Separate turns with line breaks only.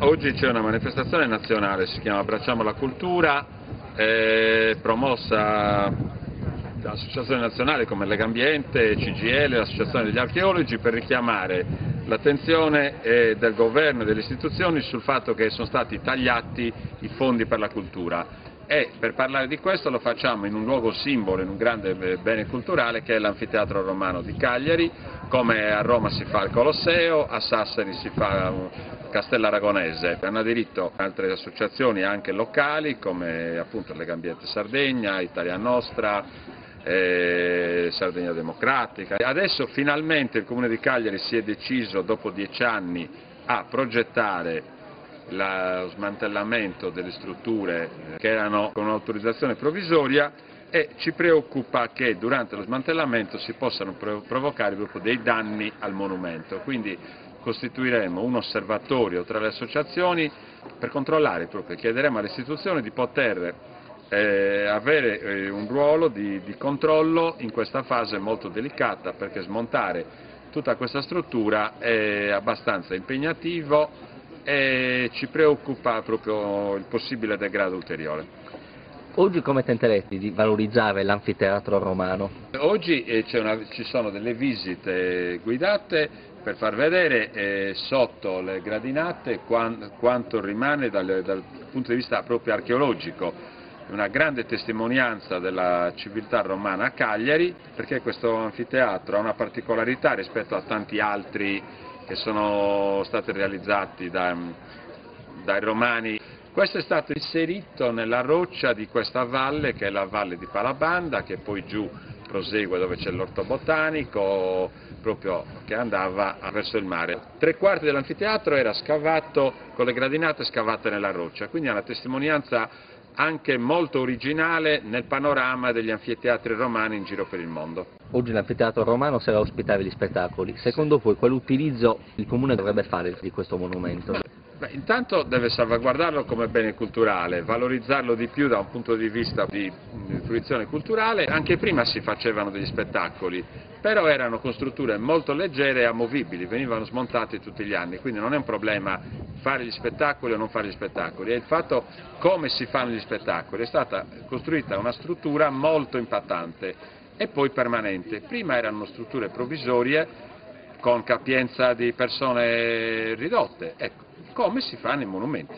Oggi c'è una manifestazione nazionale, si chiama Abbracciamo la cultura, promossa da associazioni nazionali come Legambiente, CGIL, l'Associazione degli Archeologi, per richiamare l'attenzione del governo e delle istituzioni sul fatto che sono stati tagliati i fondi per la cultura. E per parlare di questo lo facciamo in un luogo simbolo, in un grande bene culturale che è l'Anfiteatro Romano di Cagliari, come a Roma si fa il Colosseo, a Sassari si fa Castello Aragonese. Hanno aderito altre associazioni anche locali come appunto Legambiente Sardegna, Italia Nostra, Sardegna Democratica. Adesso finalmente il Comune di Cagliari si è deciso dopo 10 anni a progettare lo smantellamento delle strutture che erano con un'autorizzazione provvisoria, e ci preoccupa che durante lo smantellamento si possano provocare proprio dei danni al monumento. Quindi costituiremo un osservatorio tra le associazioni per controllare proprio, chiederemo alle istituzioni di poter avere un ruolo di controllo in questa fase molto delicata, perché smontare tutta questa struttura è abbastanza impegnativo e ci preoccupa proprio il possibile degrado ulteriore.
Oggi come tenteresti di valorizzare l'anfiteatro romano?
Oggi ci sono delle visite guidate per far vedere sotto le gradinate quanto rimane dal punto di vista proprio archeologico. Una grande testimonianza della civiltà romana a Cagliari, perché questo anfiteatro ha una particolarità rispetto a tanti altri che sono stati realizzati dai romani. Questo è stato inserito nella roccia di questa valle, che è la valle di Palabanda, che poi giù prosegue dove c'è l'orto botanico, proprio che andava verso il mare. 3/4 dell'anfiteatro era scavato con le gradinate scavate nella roccia, quindi è una testimonianza anche molto originale nel panorama degli anfiteatri romani in giro per il mondo.
Oggi l'anfiteatro romano sarà ospitare gli spettacoli. Secondo voi quale utilizzo il Comune dovrebbe fare di questo monumento?
Beh, intanto deve salvaguardarlo come bene culturale, valorizzarlo di più da un punto di vista di fruizione culturale. Anche prima si facevano degli spettacoli, però erano con strutture molto leggere e amovibili, venivano smontati tutti gli anni, quindi non è un problema fare gli spettacoli o non fare gli spettacoli, è il fatto come si fanno gli spettacoli. È stata costruita una struttura molto impattante e poi permanente. Prima erano strutture provvisorie con capienza di persone ridotte, ecco, come si fa nei monumenti.